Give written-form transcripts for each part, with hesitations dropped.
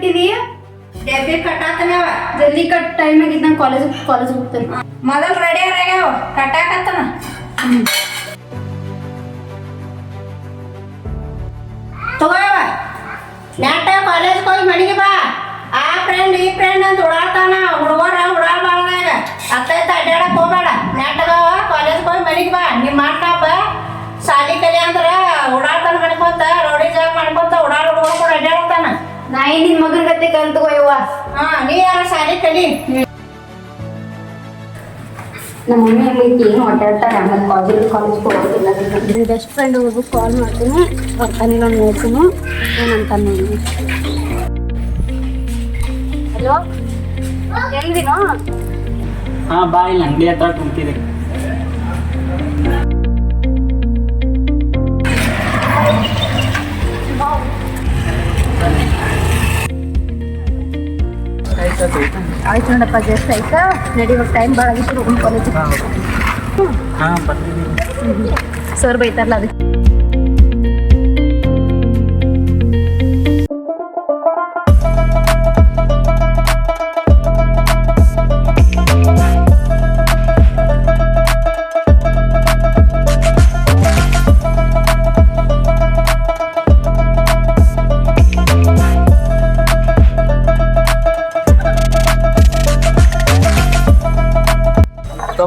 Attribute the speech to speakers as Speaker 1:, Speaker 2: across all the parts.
Speaker 1: ಇಟ್ಟಿದಿ
Speaker 2: ಡೆಬ್ಬಿ ಕಟ್ಟಾತನವ
Speaker 1: ಜಲ್ದಿ cut time ಆಗಿದ್ ನಾನು ಕಾಲೇಜ್ ಹೋಗ್ತೇನೆ
Speaker 2: ಮೊದಲ್ ರೆಡಿ ಆಗ್ಯಾವ ಕಟ್ಟಾಕತ್ತನ ತಗೋಯವ ನೆಟ್ಟ ಕಾಲೇಜ್ ಹೋಗಿ ಮನೆಗೆ ಬಾ ಆ ಫ್ರೆಂಡ್ ಈ ಫ್ರೆಂಡ್ ಅಂತ ಓಡಾಡ್ತಾನ ಹುಡುಗರ ಓಡಾಡ್ಬಾರ್ದಾಗ ಅತ್ತೈತ ಅಡ್ಡಾಡಕ್ ಹೋಗ್ಬೇಡ ನೆಟ್ಟಗವ ಕಾಲೇಜ್ ಹೋಗಿ ಮನೆಗೆ ಬಾ ನಿಮ್ಮ ಅಣ್ಣ ಸಾಲಿ ಕಲಿ ಅಂದ್ರ ಓಡಾಡ್ತಾನ ಮಾಡ್ಕೊಂತ ರೋಡಿ ಜಾಬ್ ಮಾಡ್ಕೊಂತ ಓಡಾಡ್ ಹುಡುಗರು ಕೂಡ ಅಡ್ಡಾಡ್ತಾನ
Speaker 1: ನಾ ನಿನ್ ಮಗನ ಗತಿ ಕಲ್ತಗೋ ಯವ್ವ
Speaker 2: ನೀ ಯಾರ ಸಾಲಿ ಕಲಿ
Speaker 1: ನಮ್ಮ ಮಮ್ಮಿ ಅಲ್ಲಿ ಏನು ಓಡಾಡ್ತಾರೆ ಆಮೇಲೆ ಕಾಲೇಜ್ ಹೋಗೋದಿಲ್ಲ ನನ್ನ ಬೆಸ್ಟ್ ಫ್ರೆಂಡ್ ಹೋಗಿ ಕಾಲ್ ಮಾಡ್ತೀನಿ ಬರ್ತಾನಿಲ್ಲ ನೋಡ್ತೀನಿ ಏನಂತಾನೆ ಹಲೋ ಎಲ್ಲಿನೋ
Speaker 3: ಹಾ ಬಾ ಇಲ್ಲ ಅಂಗಡಿ ಹತ್ರ ಕುಂತಿದೆ
Speaker 1: ಆಯ್ತು ನೋಡಪ್ಪ ಜಸ್ಟ್ ಆಯ್ತಾ ನಡಿವಾಗ ಟೈಮ್ ಭಾಳ ಆಗಿತ್ತು ಹೋಗೋಣ ಕಾಲೇಜ್
Speaker 3: ಹಾ ಬರ್ತೀನಿ
Speaker 1: ಸರ್ ಬೈತಾರಲ್ಲ ಅದಕ್ಕೆ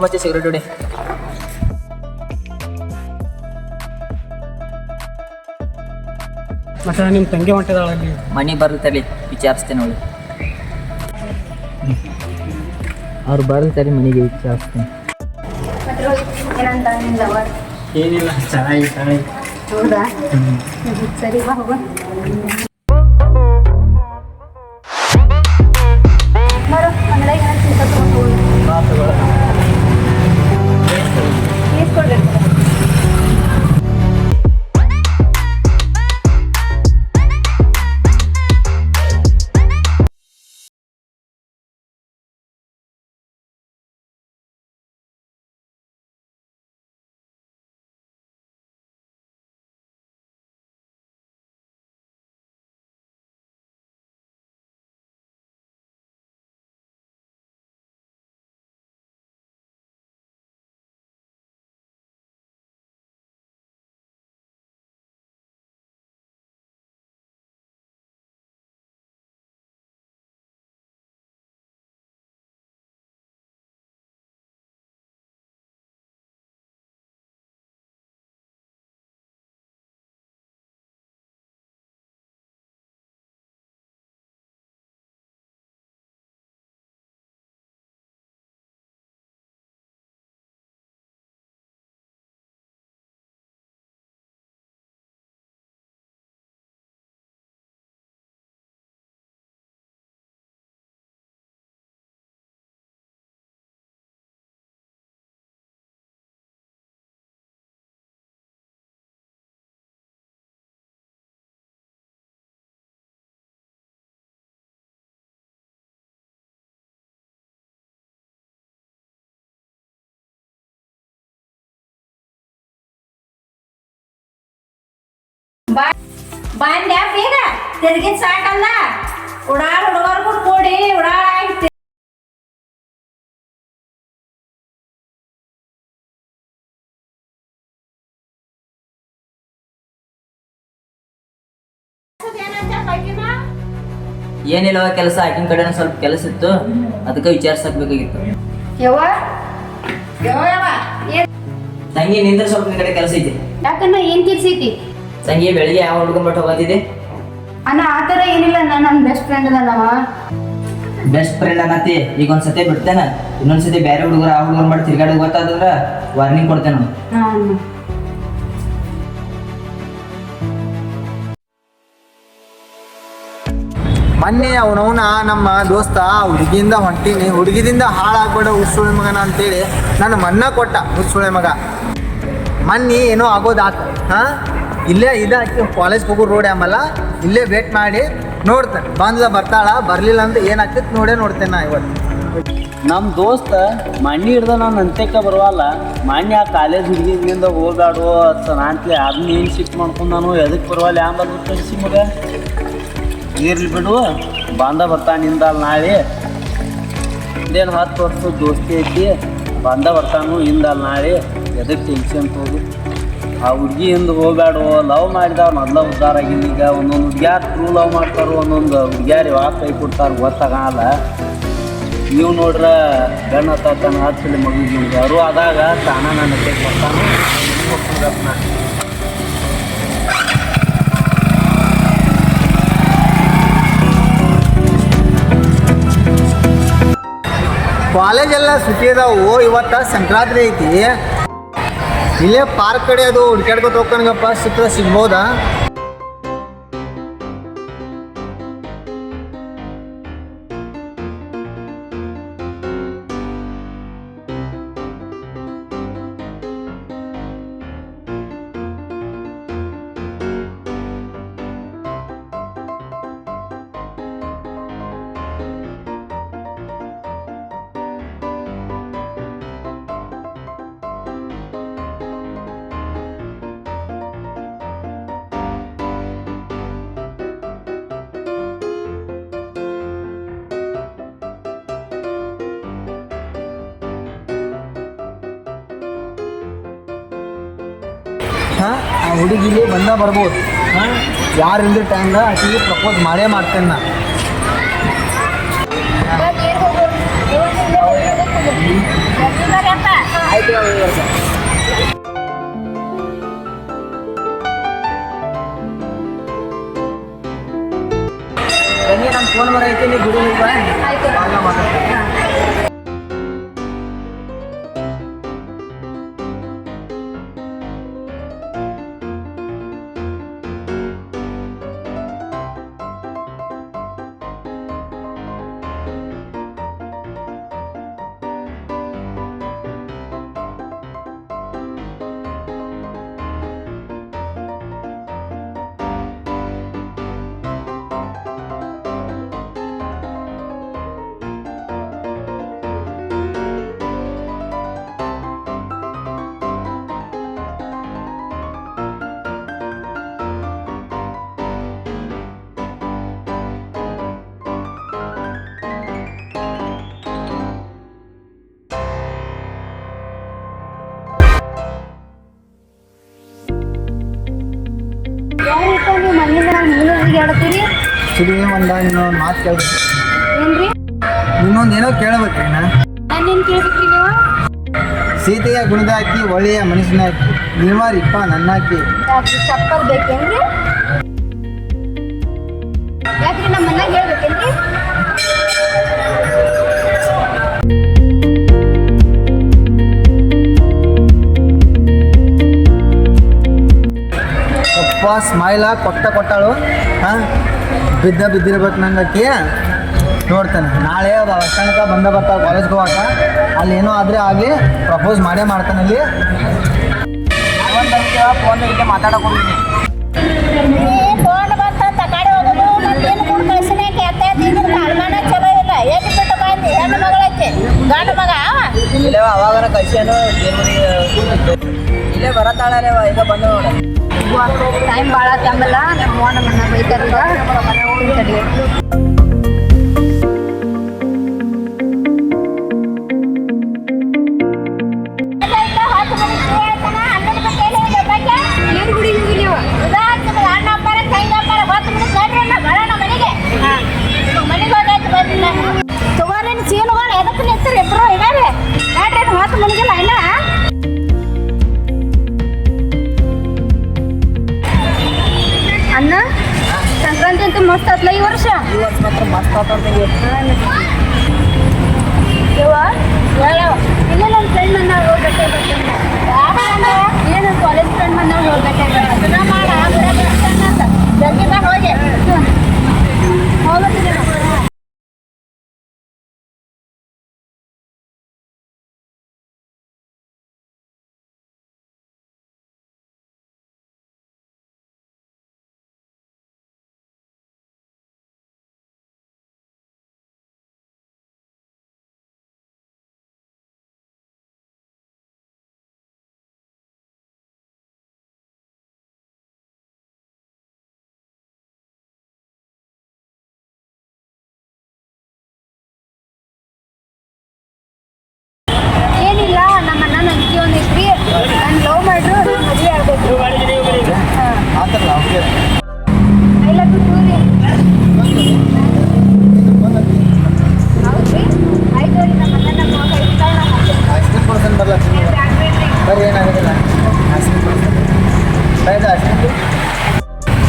Speaker 4: ಮಚ್ಚಿ ಸಿಗರೇಟ್ ಹೊಡಿ
Speaker 3: ಮತ್ತೆ ನಿಮ್ಮ ತಂಗಿ ಹೊಂಟಿದಾಳಲ್ಲಿ
Speaker 4: ಮನೆಗೆ ಬರ್ತಾರೆ ವಿಚಾರಿಸ್ತೇನೆ ಅವಳು ಅವ್ರು ಬರ್ತಾರೆ ಮನೆಗೆ ವಿಚಾರಿಸ್ತೇನೆ
Speaker 1: ಏನಂತ ನಿಂದವ
Speaker 3: ಏನಿಲ್ಲ ಚೆನ್ನಾಗಿ
Speaker 1: ಹೌದಾ ಸರಿ ಬಾ ಹೋಗ ಬರೋ ಅಂಗಡಿಗೆ
Speaker 2: ಬಾಂಡ್ಯಾ ಬೇಗ ತಿರ್ಗಿನ ಸಾಕಲ್ಲ ಉಡಾಳ್ ಹುಡುಗರು ಕೂಡ ಕೂಡಿ ಉಡಾಳ ಆಯ್ತು
Speaker 4: ಏನಿಲ್ಲವ ಕೆಲಸ ಆಕಿನ ಕಡೆ ಸ್ವಲ್ಪ ಕೆಲಸ ಇತ್ತು ಅದಕ್ಕೆ ವಿಚಾರಿಸಬೇಕಾಗಿತ್ತು
Speaker 1: ಯವ್ವ
Speaker 4: ತಂಗಿ ನಿಂದ್ರೆ ಸ್ವಲ್ಪ ನಿನ್ ಕಡೆ ಕೆಲಸ ಐತಿ
Speaker 1: ಯಾಕನ್ನ ಏನ್ ಕೆಲ್ಸ ಐತಿ
Speaker 4: ತಂಗಿ ಬೆಳಿಗ್ಗೆ ಯಾವ ಹುಡುಗನ್ ಬಟ್ ಹೋಗೋದಿದೆ
Speaker 1: ಅಣ್ಣ ಆ ಥರ ಏನಿಲ್ಲ ನನ್ನ ಬೆಸ್ಟ್ ಫ್ರೆಂಡ್ ಅದಾನವ
Speaker 4: ಬೆಸ್ಟ್ ಫ್ರೆಂಡ್ ಅನ್ನತಿ ಈಗ ಒಂದ್ಸತಿ ಬಿಡ್ತೇನೆ ಇನ್ನೊಂದ್ಸತಿ ಬೇರೆ ಹುಡುಗರು ಆ ಹುಡುಗರು ಮಾಡಿ ತಿರ್ಗಾಡಿ ಗೊತ್ತಾದ್ರ ವಾರ್ನಿಂಗ್ ಕೊಡ್ತೇನೆ
Speaker 5: ಮೊನ್ನೆ ಅವನವನ ನಮ್ಮ ದೋಸ್ತ ಹುಡುಗಿಯಿಂದ ಹೊಂಟೀನಿ ಹುಡುಗಿದಿಂದ ಹಾಳಾಗ್ಬೇಡ ಹುಸುಳೆ ಮಗನ ಅಂತೇಳಿ ನನ್ನ ಮನ್ನ ಕೊಟ್ಟ ಹುಸುಳೆ ಮಗ ಮೊನ್ನೆ ಏನೋ ಆಗೋದಾತ ಹಾಂ ಇಲ್ಲೇ ಇದಾಕಿ ಕಾಲೇಜ್ ಹೋಗೋ ರೋಡ್ ಆಮಲ್ಲ ಇಲ್ಲೇ ವೇಟ್ ಮಾಡಿ ನೋಡ್ತೇನೆ ಬರ್ತಾಳ ಬರಲಿಲ್ಲ ಅಂತ ಏನಾಗ್ತೈತೆ ನೋಡ್ತೇನೆ ನಾ ಇವತ್ತು
Speaker 3: ನಮ್ಮ ದೋಸ್ತ ಮಣ್ಣಿ ಹಿಡ್ದ ನಾನು ಅಂತ್ಯಕ್ಕೆ ಬರುವಲ್ಲ ಮಾನ್ಯ ಆ ಕಾಲೇಜ್ ಹುಡುಗಿಯಿಂದ ಹೋಗಾಡು ನಾಂತ್ಲೆ ಅದನ್ನ ಏನು ಶಿಫ್ಟ್ ಮಾಡ್ಕೊಂಡು ನಾನು ಎದಕ್ಕೆ ಬರುವಲ್ಲ ಆಂಬಲ್ ಕಳಿಸಿ ಮಗ ಇರ್ಲಿ ಬಿಡು ಬಾಂಧ ಬರ್ತಾನಿಂದ ನಾಳೆ ಇದೇನು 10 ವರ್ಷದ ದೋಸ್ತಿ ಐತಿ ಬಾಂಧ ಬರ್ತಾನು ಇಂದಲ್ಲ ನಾಳೆ ಎದಕ್ಕೆ ಟೆನ್ಷನ್ ತೋದು ಆ ಹುಡುಗಿ ಹಿಂದೆ ಹೋಗ್ಬೇಡು ಲವ್ ಮಾಡಿದವ್ ಮೊದಲ ಉದ್ಧಾರ ಆಗಿಲ್ಲ ಈಗ ಒಂದೊಂದು ಹುಡುಗ್ಯಾರು ಟ್ರೂ ಲವ್ ಮಾಡ್ತಾರೋ ಒಂದೊಂದು ಹುಡುಗ್ಯಾರು ಯಾವಾಗ ಕೈ ಕೊಡ್ತಾರೆ ಗೊತ್ತಾಗಲ್ಲ ನೀವು ನೋಡ್ರೆ ಗಣ್ಣ ಹತ್ತಾನ ಹತ್ತಲಿ ಮಗುಗೆ ಯಾರು ಆದಾಗ ತಾನ ನನ್ನ ಕೈ ಕೊಡ್ತಾನೆ
Speaker 5: ಕಾಲೇಜೆಲ್ಲ ಸುಟ್ಟಿ ಅದಾವು ಇವತ್ತು ಸಂಕ್ರಾಂತಿ ಐತಿ ಇಲ್ಲೇ ಪಾರ್ಕ್ ಕಡೆ ಅದು ಹುಡ್ಕ್ಯಾಡ್ಕೊತ ಹೋಗ್ಕಣಗಪ್ಪ ಸಿಕ್ಕರೆ ಸಿಗ್ಬೋದಾ ಹಾಂ ಆ ಹುಡುಗಿಲಿ ಬಂದ ಬರ್ಬೋದು ಹಾಂ ಯಾರು ಇಲ್ಲದ ಟೈಮ್ದಾಗ ಆಕೆಗೆ ಪ್ರಪೋಸ್ ಮಾಡೇ ಮಾಡ್ತೇನೆ ನಾ
Speaker 4: ನಮ್ಮ ಫೋನ್ ಬರ ಐತಿ ನೀವು ಬಿಡು
Speaker 1: ಆಯ್ತು ನೀವು ಮನೆಯಿಂದ ನಾನು ನೀನು ಹೇಳ್ತೀರಿ
Speaker 5: ಸಿಡಿ ಒಂದು ಇನ್ನೊಂದು ಮಾತು ಕೇಳ್ಬೇಕು
Speaker 1: ಏನ್ರಿ
Speaker 5: ಇನ್ನೊಂದು ಏನೋ ಕೇಳಬೇಕ್ರಿ
Speaker 1: ನಾನೇನು ಕೇಳ್ಬೇಕ್ರಿ ನೀವು
Speaker 5: ಸೀತೆಯ ಗುಣದ ಹಾಕಿ ಒಳ್ಳೆಯ ಮನುಷ್ಯನ ಹಾಕಿ ನೀವಾರಿಪ್ಪ ನನ್ನ ಹಾಕಿ
Speaker 1: ಯಾಕ್ರಿ ಚಪ್ಪಲ್ ಬೇಕೇನ್ರಿ ಯಾಕ್ರಿ ನಮ್ಮ ಮನ್ಯಾಗ ಹೇಳ್ಬೇಕೇನ್ರಿ
Speaker 5: ಅಪ್ಪ ಸ್ಮೈಲ ಕೊಟ್ಟಾಳು ಹಾಂ ಬಿದ್ದಿರ್ಬೇಕು ನಂಗೆ ಆಕಿ ನೋಡ್ತಾನೆ ನಾಳೆ ತನಕ ಬರ್ತಾವೆ ಕಾಲೇಜ್ಗೆ ಹೋಗಾಕ ಅಲ್ಲಿ ಏನೋ ಆದರೆ ಆಗಲಿ ಪ್ರಪೋಸ್ ಮಾಡೇ ಮಾಡ್ತಾನೆ ಅಲ್ಲಿ
Speaker 4: ಫೋನ್ ಇಲ್ಲೇ ಮಾತಾಡಕ್ಕೆ
Speaker 2: ಫೋನ್ ಬಂತ ಕಡೆ ಹೋಗೋದು ಮತ್ತೇನು ಕೂಡ ಕಳ್ಸಿನಾಕೆ ಅತ್ತ ಕಾಲ್ಮಾನ ಚಲೋ ಇಲ್ಲ ಎಲ್ಲಿ ಬಿಟ್ಟು ಬಂದು ಹೆಣ್ಣು ಮಗಳೈತಿ ಗಂಡು ಮಗ
Speaker 4: ಇಲ್ಲೇ ಅವಾಗನ ಕಳ್ಸ್ಯಾನು ಇಲ್ಲೇ ಬರತ್ತಾಳೆ ಈಗ ಬಂದು ನೋಡ
Speaker 1: ಟೈಮ್ ಭಾಳ ಆತಂಬಲ್ಲ ನಮ್ಮ ಮನೆ ಬೈತಾರ ಮನೆ ಹೋಗಿ ತಡಿ ಅಣ್ಣ ಸಂಕ್ರಾಂತಿ ಅಂತೂ ಮಸ್ತ್ ಆತ್ಲ ಈ ವರ್ಷ
Speaker 4: ಮಾತ್ರ ಮಸ್ತ್ ಆತಂತ
Speaker 1: ಇಲ್ಲ ನನ್ನ ಫ್ರೆಂಡ್ ನನ್ನ ಹೋಗ್ಬೇಕೆ ಏನು ಕಾಲೇಜ್ ಫ್ರೆಂಡ್ ನನ್ನ ಹೋಗ್ಬೇಕೆ
Speaker 2: ಜಲ್ದಿ ಬಾ ಹೋಗಿ
Speaker 1: ಹೋಗ್ಬೇಕಿದೆ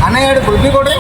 Speaker 5: ಅಣ್ಣ 2 ಕುಲ್ಫಿ ಕೊಡ್ರಿ.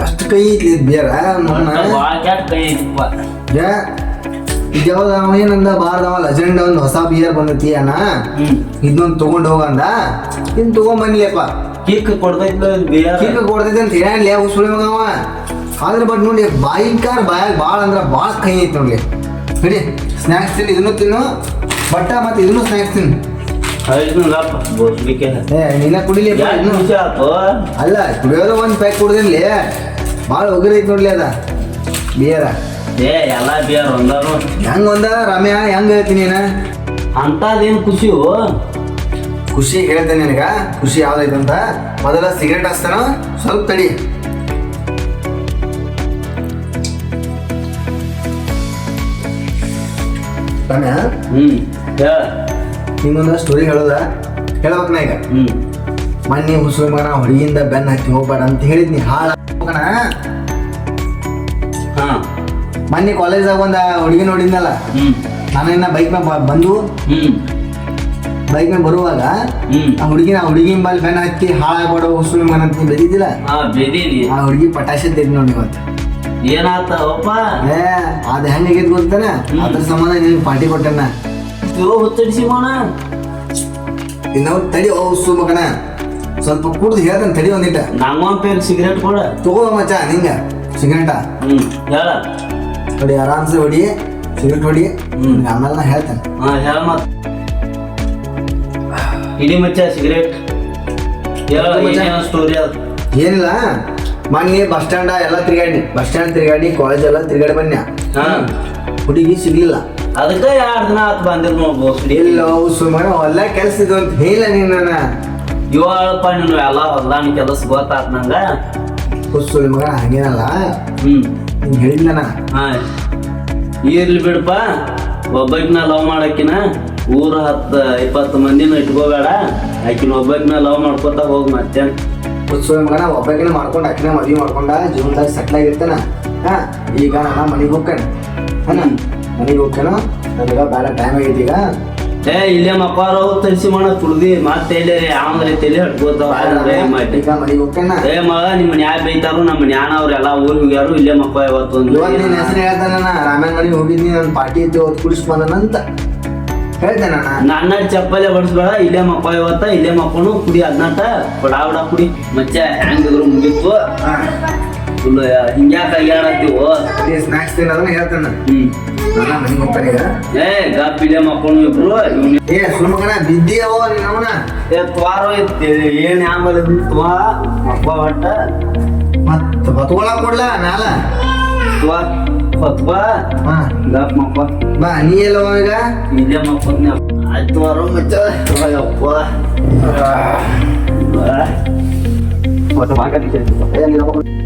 Speaker 5: ಎಷ್ಟು ಕೈ ಐತಿ ಬೇರ ಈಗ ಯಾವ್ದು ಅವ ಏನಂದ ಬಾರ್ದವ ಲೆಜೆಂಡ್ ಒಂದು ಹೊಸ ಬಿಯರ್ ಬಂದೈತಿ ಅಣ್ಣ ಇದನ್ನೊಂದು ತಗೊಂಡ್ ಹೋಗಂದ ಇನ್ ತಗೊಂಬನ್ನಿಯಪ್ಪ.
Speaker 3: ಕಿಕ್ ಕೊಡ್ತೈತಿ
Speaker 5: ಅಂತ ಹೇಳಲಿ ಸುಳಿ ಮಗವ. ಆದ್ರೆ ಬಟ್ ನೋಡಿ ಬಾಯಿಕಾರ ಬಾಯಾಗ ಭಾಳ ಅಂದ್ರೆ ಭಾಳ ಕೈ ಐತಿ ನೋಡ್ಲಿ. ನೋಡಿ ಸ್ನ್ಯಾಕ್ಸ್ ತಿನ್ನು, ಇದನ್ನು ತಿನ್ನು ಬಟ್ಟ ಮತ್ತೆ ಇದನ್ನು ಸ್ನ್ಯಾಕ್ಸ್ ತಿನ್ನು. ನೀನ ಕುಡಿಲಿ ಅಲ್ಲ ಕುಡಿಯೋದು ಒಂದು ಪ್ಯಾಕ್ ಕುಡ್ದಿನ್ಲಿ ಭಾಳ ಒಗರ್ ಐತಿ ನೋಡ್ಲಿ ಅದ ಬಿಯರ.
Speaker 3: ಎಲ್ಲಾ ಬಿಯರ್ ಒಂದಾರು
Speaker 5: ಹೆಂಗ ಒಂದ ರಮ್ಯಾ ಹೆಂಗ ಹೇಳ್ತೀನಿ ನೀನ
Speaker 3: ಅಂತದೇನ್
Speaker 5: ಖುಷಿ ಹೇಳ್ತೇನೆ ನಿನಗ. ಖುಷಿ ಯಾವ್ದೈತೆ ಅಂತ ಮೊದಲ ಸಿಗರೇಟ್ ಹಚ್ತಾನ, ಸ್ವಲ್ಪ ತಡಿ. ರಮ್ಯಾ ನಿಮ್ಮೊಂದ ಸ್ಟೋರಿ ಹೇಳೋದ ಹೇಳ್ಬೇಕನ ಈಗ. ಮೊನ್ನೆ ಹುಸುಳ ಮಗನ ಹುಡುಗಿಯಿಂದ ಬೆನ್ನ ಹತ್ತಿ ಹೋಗ್ಬೇಡ ಅಂತ ಹೇಳಿದ್ನಿ. ಹಾಳ ಮೊನ್ನೆ ಕಾಲೇಜಾಗ ಒಂದ ಹುಡುಗಿ ನೋಡಿದ್ನಲ್ಲ, ನಾನು ಬೈಕ್ ಮ್ಯಾಗ ಬಂದು ಬೈಕ್ ಮ್ಯಾಗ ಬರುವಾಗ ಆ ಹುಡುಗಿನ ಬಲ್ಲಿ ಬೆನ್ನ ಹತ್ತಿ ಹಾಳಾಗ್ಬೇಡ ಹುಸುಳ ಮಗನ ಅಂತ ಬೆದಿದ್ದಿಲ್ಲ, ಆ ಹುಡುಗಿ ಪಟಾಶೆ ತೆಗ್ದು ನೋಡಿ ಇವತ್ತು.
Speaker 3: ಏನಾತಪ್ಪ
Speaker 5: ಅದ ಹೆಂಗಾಗೈತಿ ಗೊತ್ತಾನ, ಅದ್ರ ಸಂಬಂಧ ನಿನ್ ಪಾರ್ಟಿ ಕೊಟ್ಟಣ್ಣ.
Speaker 3: ಹೊತ್ತಡಿಸಿಕೋಣ
Speaker 5: ಇನ್ನೊಂದು ತಡಿ ಹುಸು ಮಗನ, ಸ್ವಲ್ಪ ಕುಡ್ದು ಹೇಳ್ತಾನೆ ತಡಿ ಒಂದಿಟ್ಟ.
Speaker 3: ನಂಗೊಂದ್ ಪೇರ್ ಸಿಗರೇಟ್ ಕೊಡ
Speaker 5: ತಗೋ ಮಚ್ಚ ನಿಂಗ ಸಿಗರೇಟ
Speaker 3: ಹೇಳ
Speaker 5: ಹೊಡಿ, ಆರಾಮ್ಸೆ ಹೊಡಿ ಸಿಗರೇಟ್ ಹೊಡಿ. ಆಮೇಲೆ ನಾ ಹೇಳ್ತೇನೆ.
Speaker 3: ಹೇಳ ಮತ್ ಇಡೀ ಮಚ್ಚ ಸಿಗರೇಟ್ ಸ್ಟೋರಿ ಅದ.
Speaker 5: ಏನಿಲ್ಲ, ಮೊನ್ನೆ ಬಸ್ ಸ್ಟ್ಯಾಂಡ್ ಎಲ್ಲ ತಿರ್ಗಾಡಿ ಕಾಲೇಜ್ ಎಲ್ಲ ತಿರ್ಗಾಡಿ ಬನ್ನಿ. ಹುಡುಗಿ ಸಿಗ್ಲಿಲ್ಲ,
Speaker 3: ಅದಕ್ಕೆ 2 ದಿನ ಆತ್ ಬಂದಿರ್ ನೋಡ್ಬೋದು.
Speaker 5: ಇಲ್ಲ ಸುಮ್ಮನೆ ಹೊಲ ಕೆಲ್ಸ ಇದು ಅಂತ ಹೇಳಿಲ್ಲ ನೀನ್ ನನ್ನ.
Speaker 3: ಇವಳಪ್ಪ ನೀನು ಎಲ್ಲ ಹೊಲ್ದಾನ ಕೆಲಸ ಗೊತ್ತಾತ್ ನಂಗ.
Speaker 5: ಹುಸ್ಸು ಮಗ ಹಂಗೇನಲ್ಲ, ಹಿಂಗ್ ಹೇಳಿದ್ಲನ.
Speaker 3: ಇರ್ಲಿ ಬಿಡಪ್ಪ, ಒಬ್ಬಕಿನ ಲವ್ ಮಾಡಕಿನ ಊರ 10-20 ಮಂದಿನ ಇಟ್ಕೋಬೇಡ. ಆಕಿನ ಒಬ್ಬಕಿನ ಲವ್ ಮಾಡ್ಕೊತ ಹೋಗ್ ಮತ್ತೆ.
Speaker 5: ಹುಸ್ಸು ಮಗನ ಒಬ್ಬಕಿನ ಮಾಡ್ಕೊಂಡು ಆಕಿನ ಮದ್ವಿ ಮಾಡ್ಕೊಂಡ ಜೀವನದಾಗ ಸೆಟ್ಲ್ ಆಗಿರ್ತಾನ. ಈಗ ನನ್ನ ಮನೆಗೆ ಹೋಗ್ತಾನೆ ಮನೆಗೆ ಹೋಗ್ತೇನೋ ನನಗೆ ಭಾಳ ಟೈಮ್ ಆಗೈತಿ ಈಗ
Speaker 3: ಏ ಇಲ್ಲೇ ಮಕ್ಕಾರು ತರಿಸಿ ಮಾಡ ತುಳ್ದಿ ಮತ್ತೆ ಇಲ್ಲಿ ಯಾವಂದ್ರೆ ತಲೆ ಹಟ್ಕೋತಾವ ಮಾಡಿ
Speaker 5: ಈಗ ಮನೆಗೆ ಹೋಗ್ತೇನ
Speaker 3: ಏ ಮಗ ನಿಮ್ಮ ನ್ಯಾಯ ಬೈತಾರು ನಮ್ಮ ನ್ಯಾನ ಅವ್ರೆಲ್ಲ ಊರಿಗೆ ಹೋಗ್ಯಾರು ಇಲ್ಲೇ ಮಕ್ಕ ಇವತ್ತು
Speaker 5: ಇವಾಗ ನಿನ್ನ ಹೆಸರು ಹೇಳ್ತಾನ ರಾಮೇನ್ ಮನೆಗೆ ಹೋಗಿದ್ನಿ ನನ್ನ ಪಾರ್ಟಿ ಇದ್ದು ಅವತ್ತು ಕುಡಿಸ್ ಬಂದನಂತ ಹೇಳ್ತೇನ
Speaker 3: ನನ್ನ ಚಪ್ಪಲೆ ಬಡಿಸ್ಬೇಡ ಇಲ್ಲೇ ಮಕ್ಕ ಇವತ್ತ ಇಲ್ಲೇ ಮಕ್ಕಳು ಕುಡಿ ಅದ್ನಾಟ ಬಡ ಕುಡಿ ಮಚ್ಚ ಹೆಂಗಿದ್ರು ಮುಗಿತ್ತು ಫುಲ್ ಹಿಂಗ್ಯಾಕ ಅಯ್ಯಾಡತ್ತೀವೋ
Speaker 5: ಸ್ನಾಕ್ಸ್ ತಿನ್ನೋದನ್ನ ಹೇಳ್ತಾನ ನಾನು ಮನೆಗೆ ಹೋಗ್ತಾನೆ ಈಗ
Speaker 3: ಏ ಗಪ್ ಇಲ್ಲೇ ಮಕ್ಕಳು ಇಬ್ರು
Speaker 5: ಏ ಸುಮ್ಮಗಣ ಬಿದ್ದಿಯವೋ ನಿನ್ನವನ
Speaker 3: ಏ ತ್ವಾರೋ ಏನ್ ಆಮೇಲೆ ತ್ವಾ ಮಕ್ಕ ಹೊಟ್ಟ
Speaker 5: ಮತ್ತ ಬತ್ಕೊಳಕ್ ಕೊಡ್ಲ ಮ್ಯಾಲ
Speaker 3: ತ್ವಾ ಪತ್ವಾ
Speaker 5: ಹಾ
Speaker 3: ಗಪ್ ಮಕ್ಕ
Speaker 5: ಬಾ ನೀ ಎಲ್ಲ ಈಗ
Speaker 3: ಇಲ್ಲೇ ಮಕ್ಕಳ್ನ ಆಯ್ತು ವಾರೋ ಮಚ್ಚ ಅಯ್ಯಪ್ಪ
Speaker 5: ಏನಿಲ್ಲ